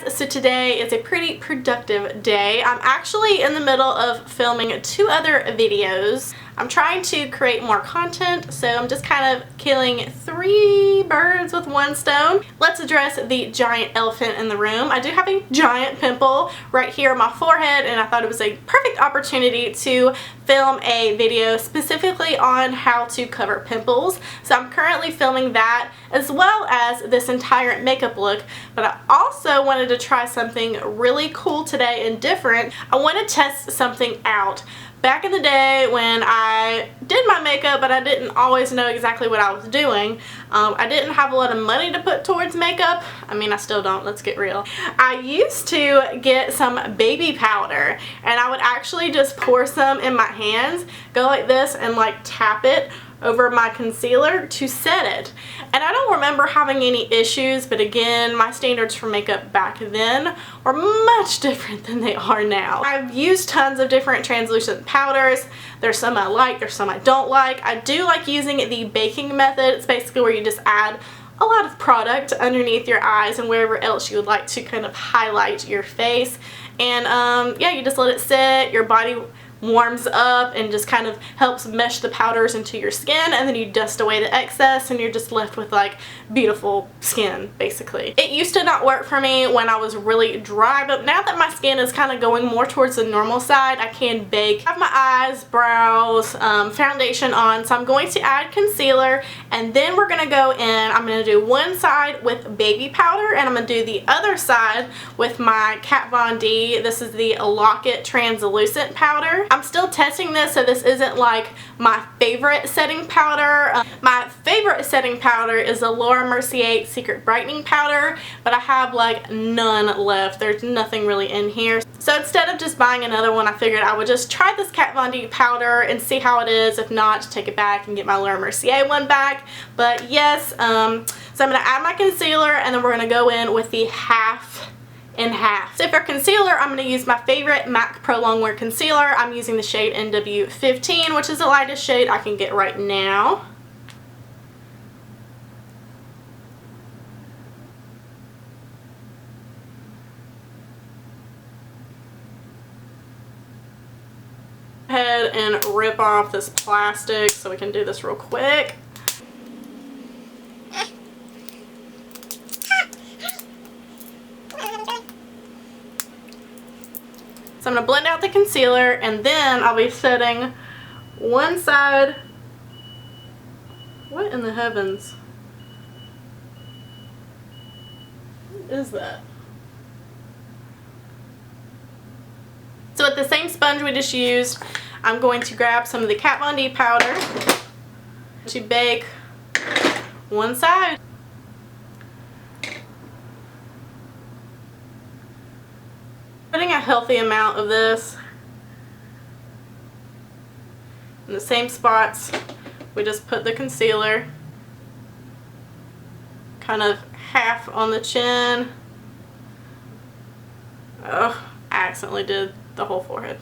guys, so today is a pretty productive day. I'm actually in the middle of filming 2 other videos. I'm trying to create more content, so I'm just kind of killing 3 birds with 1 stone. Let's address the giant elephant in the room. I do have a giant pimple right here on my forehead, and I thought it was a perfect opportunity to film a video specifically on how to cover pimples. So I'm currently filming that as well as this entire makeup look, but I also wanted to try something really cool today and different. I want to test something out. Back in the day when I did my makeup, but I didn't always know exactly what I was doing, I didn't have a lot of money to put towards makeup. I mean, I still don't, let's get real. I used to get some baby powder, and I would actually just pour some in my hands, go like this and like tap it over my concealer to set it. And I don't remember having any issues, but again, my standards for makeup back then were much different than they are now. I've used tons of different translucent powders. There's some I like, there's some I don't like. I do like using the baking method. It's basically where you just add a lot of product underneath your eyes and wherever else you would like to kind of highlight your face. And yeah, you just let it sit, your body warms up and just kind of helps mesh the powders into your skin, and then you dust away the excess and you're just left with like beautiful skin basically. It used to not work for me when I was really dry, but now that my skin is kind of going more towards the normal side, I can bake. I have my eyes, brows, foundation on, so I'm going to add concealer, and then we're going to go in. I'm going to do one side with baby powder and I'm going to do the other side with my Kat Von D. This is the Lock It Translucent Powder. I'm still testing this, so this isn't like my favorite setting powder. My favorite setting powder is the Laura Mercier Secret Brightening Powder, but I have like none left. There's nothing really in here. So instead of just buying another one, I figured I would just try this Kat Von D powder and see how it is. If not, take it back and get my Laura Mercier one back. But yes, so I'm going to add my concealer, and then we're going to go in with the half and half. So for concealer, I'm going to use my favorite MAC Pro Longwear concealer. I'm using the shade NW15, which is the lightest shade I can get right now. Go ahead and rip off this plastic so we can do this real quick. So I'm going to blend out the concealer, and then I'll be setting one side. What in the heavens? What is that? So with the same sponge we just used, I'm going to grab some of the Kat Von D powder to bake one side. Putting a healthy amount of this in the same spots we just put the concealer, kind of half on the chin. Oh, I accidentally did the whole forehead.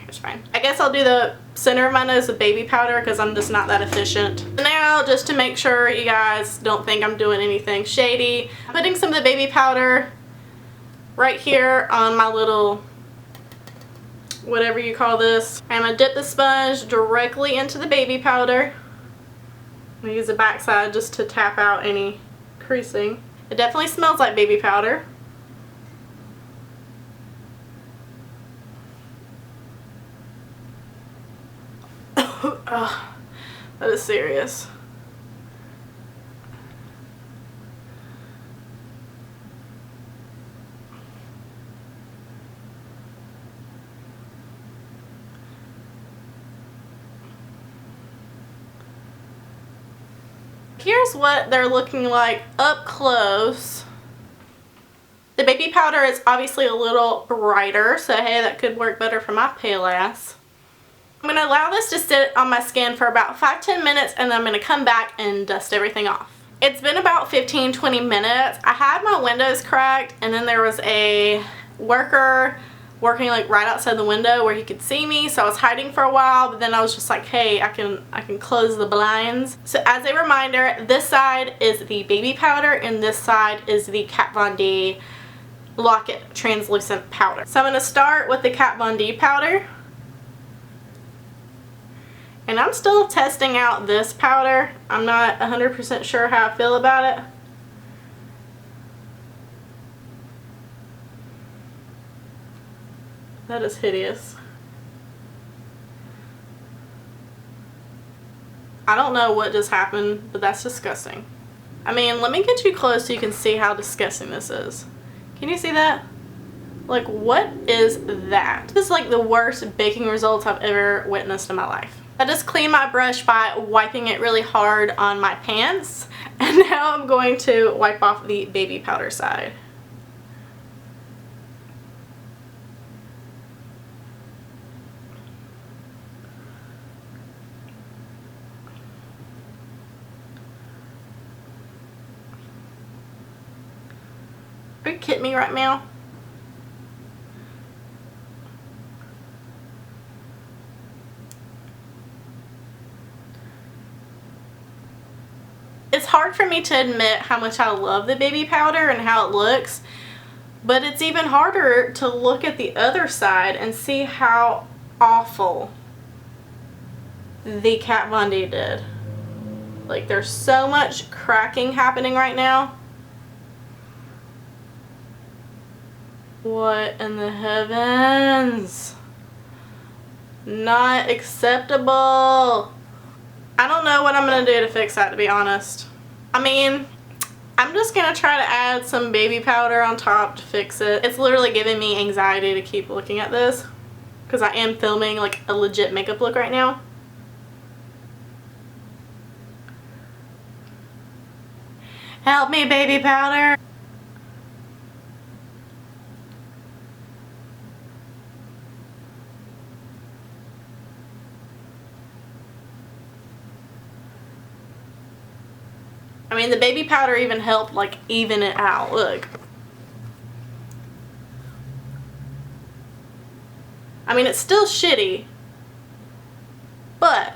It's fine. I guess I'll do the center of my nose with baby powder because I'm just not that efficient. Now, just to make sure you guys don't think I'm doing anything shady, I'm putting some of the baby powder right here on my little, whatever you call this. I'm going to dip the sponge directly into the baby powder. I'm going to use the back side just to tap out any creasing. It definitely smells like baby powder. Oh, that is serious. Here's what they're looking like up close. The baby powder is obviously a little brighter, so hey, that could work better for my pale ass. I'm going to allow this to sit on my skin for about 5-10 minutes, and then I'm going to come back and dust everything off. It's been about 15-20 minutes. I had my windows cracked, and then there was a worker working like right outside the window where he could see me, so I was hiding for a while, but then I was just like, hey, I can close the blinds. So as a reminder, this side is the baby powder and this side is the Kat Von D Lock It translucent powder. So I'm going to start with the Kat Von D powder. And I'm still testing out this powder. I'm not 100% sure how I feel about it. That is hideous. I don't know what just happened, but that's disgusting. I mean, let me get you close so you can see how disgusting this is. Can you see that? Like, what is that? This is like the worst baking results I've ever witnessed in my life. I just cleaned my brush by wiping it really hard on my pants. And now I'm going to wipe off the baby powder side. Are you kidding me right now? It's hard for me to admit how much I love the baby powder and how it looks, but it's even harder to look at the other side and see how awful the Kat Von D did. Like, there's so much cracking happening right now. What in the heavens? Not acceptable. I don't know what I'm going to do to fix that, to be honest. I mean, I'm just going to try to add some baby powder on top to fix it. It's literally giving me anxiety to keep looking at this because I am filming like a legit makeup look right now. Help me, baby powder. I mean, the baby powder even helped like even it out. Look. I mean, it's still shitty, but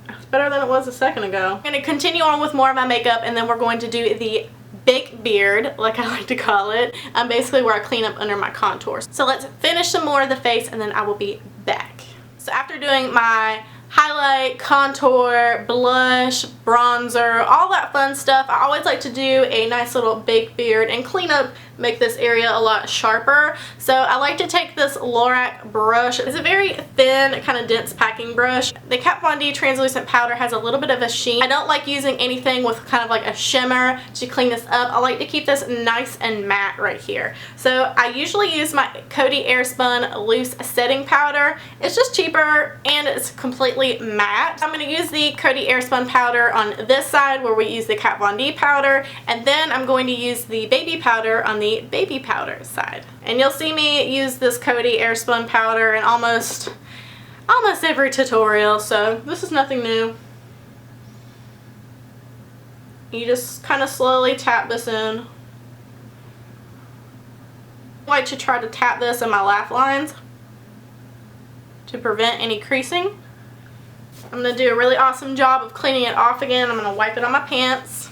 it's better than it was a second ago. I'm going to continue on with more of my makeup, and then we're going to do the big beard, like I like to call it. Basically where I clean up under my contours. So let's finish some more of the face, and then I will be back. So after doing my highlight, contour, blush, bronzer, all that fun stuff, I always like to do a nice little baked beard and clean up, make this area a lot sharper. So I like to take this Lorac brush. It's a very thin, kind of dense packing brush. The Kat Von D translucent powder has a little bit of a sheen. I don't like using anything with kind of like a shimmer to clean this up. I like to keep this nice and matte right here. So I usually use my Coty Airspun loose setting powder. It's just cheaper and it's completely matte. I'm going to use the Coty Airspun powder on this side where we use the Kat Von D powder, and then I'm going to use the baby powder on the baby powder side. And you'll see me use this Coty Airspun powder in almost every tutorial, so this is nothing new. You just kind of slowly tap this in. I like to try to tap this in my laugh lines to prevent any creasing. I'm going to do a really awesome job of cleaning it off again. I'm going to wipe it on my pants.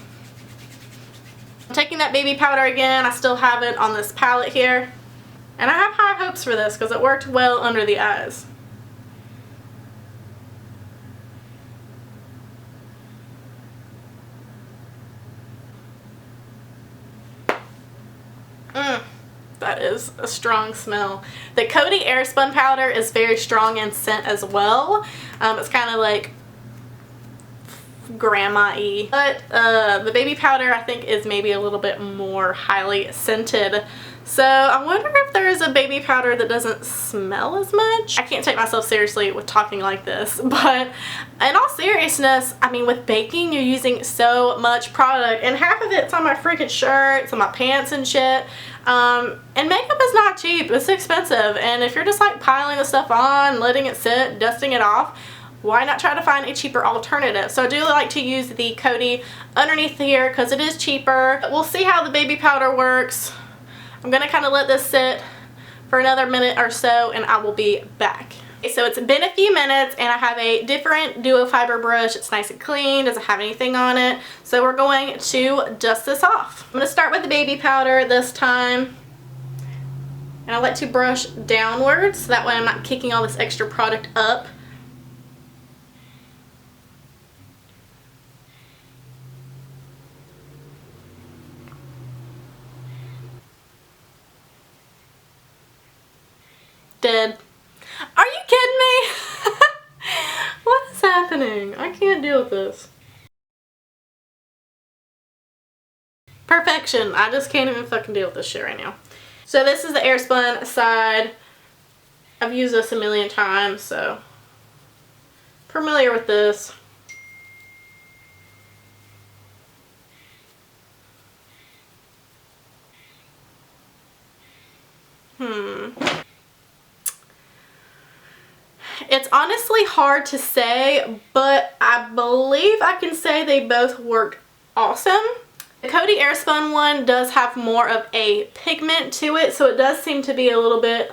I'm taking that baby powder again. I still have it on this palette here. And I have high hopes for this because it worked well under the eyes. That is a strong smell. The Coty Airspun powder is very strong in scent as well. It's kind of like grandma-y. But the baby powder I think is maybe a little bit more highly scented. So I wonder if there is a baby powder that doesn't smell as much. I can't take myself seriously with talking like this, but in all seriousness, I mean, with baking you're using so much product, and half of it's on my freaking shirts, on my pants and shit. And makeup is not cheap, it's expensive, and if you're just like piling the stuff on, letting it sit, dusting it off, why not try to find a cheaper alternative? So I do like to use the Coty underneath here because it is cheaper. We'll see how the baby powder works. I'm going to kind of let this sit for another minute or so and I will be back. Okay, so it's been a few minutes and I have a different duo fiber brush. It's nice and clean, doesn't have anything on it. So we're going to dust this off. I'm going to start with the baby powder this time. And I like to brush downwards so that way I'm not kicking all this extra product up. Dead. Are you kidding me? What is happening? I can't deal with this. Perfection. I just can't even fucking deal with this shit right now. So this is the airspun side. I've used this a million times, so familiar with this. It's honestly hard to say, but I believe I can say they both worked awesome. The Coty Airspun one does have more of a pigment to it, so it does seem to be a little bit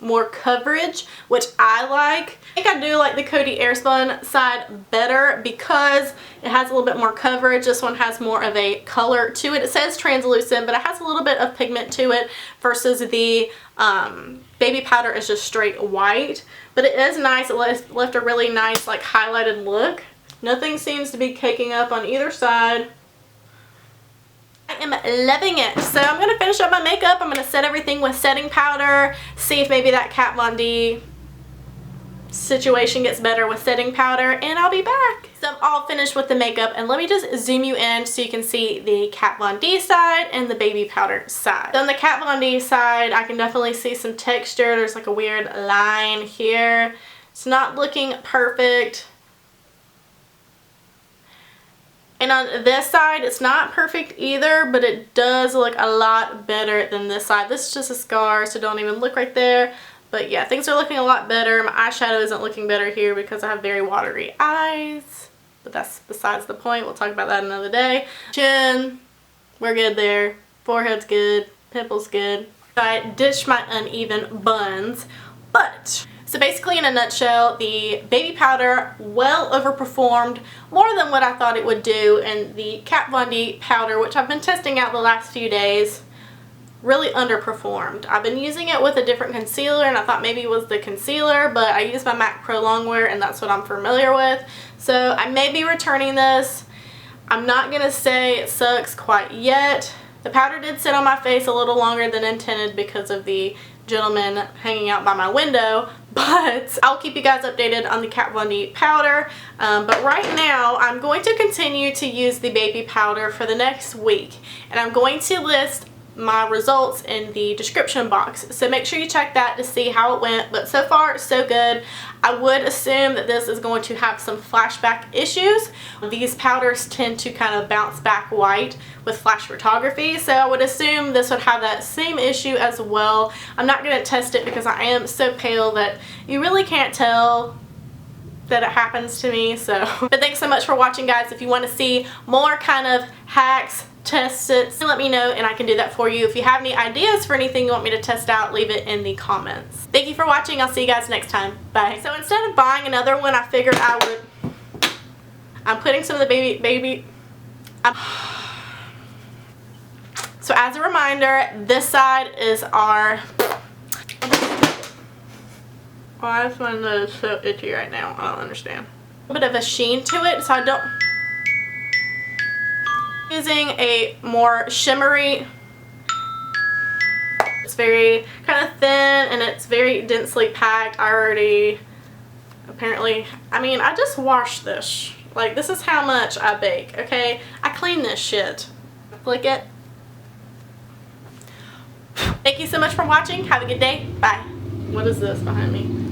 more coverage, which I like. I think I do like the Coty Airspun side better because it has a little bit more coverage. This one has more of a color to it. It says translucent, but it has a little bit of pigment to it versus the baby powder is just straight white. But it is nice. It left a really nice like highlighted look. Nothing seems to be caking up on either side. I am loving it. So I'm going to finish up my makeup. I'm going to set everything with setting powder. See if maybe that Kat Von D situation gets better with setting powder. And I'll be back. So I'm all finished with the makeup. And let me just zoom you in so you can see the Kat Von D side and the baby powder side. So on the Kat Von D side, I can definitely see some texture. There's like a weird line here. It's not looking perfect. And on this side, it's not perfect either, but it does look a lot better than this side. This is just a scar, so don't even look right there. But yeah, things are looking a lot better. My eyeshadow isn't looking better here because I have very watery eyes. But that's besides the point. We'll talk about that another day. Chin, we're good there. Forehead's good. Pimples good. I ditched my uneven buns, but... So basically in a nutshell, the baby powder well overperformed more than what I thought it would do, and the Kat Von D powder, which I've been testing out the last few days, really underperformed. I've been using it with a different concealer and I thought maybe it was the concealer, but I use my MAC Pro Longwear and that's what I'm familiar with. So I may be returning this. I'm not going to say it sucks quite yet. The powder did sit on my face a little longer than intended because of the gentleman hanging out by my window, but I'll keep you guys updated on the Kat Von D powder. But right now I'm going to continue to use the baby powder for the next week, and I'm going to list my results in the description box, so make sure you check that to see how it went. But so far so good. I would assume that this is going to have some flashback issues. These powders tend to kind of bounce back white with flash photography, so I would assume this would have that same issue as well. I'm not going to test it because I am so pale that you really can't tell that it happens to me. So but thanks so much for watching, guys. If you want to see more kind of hacks, test it, let me know and I can do that for you. If you have any ideas for anything you want me to test out, leave it in the comments. Thank you for watching. I'll see you guys next time. Bye. So instead of buying another one, I figured I'm putting some of the baby so as a reminder, this side is our... Why is my nose so itchy right now? I don't understand. A bit of a sheen to it, so I don't... Using a more shimmery, it's very kind of thin and it's very densely packed. I already, apparently, I mean, I just washed this. Like, this is how much I bake, okay? I clean this shit. Flick it. Thank you so much for watching. Have a good day. Bye. What is this behind me?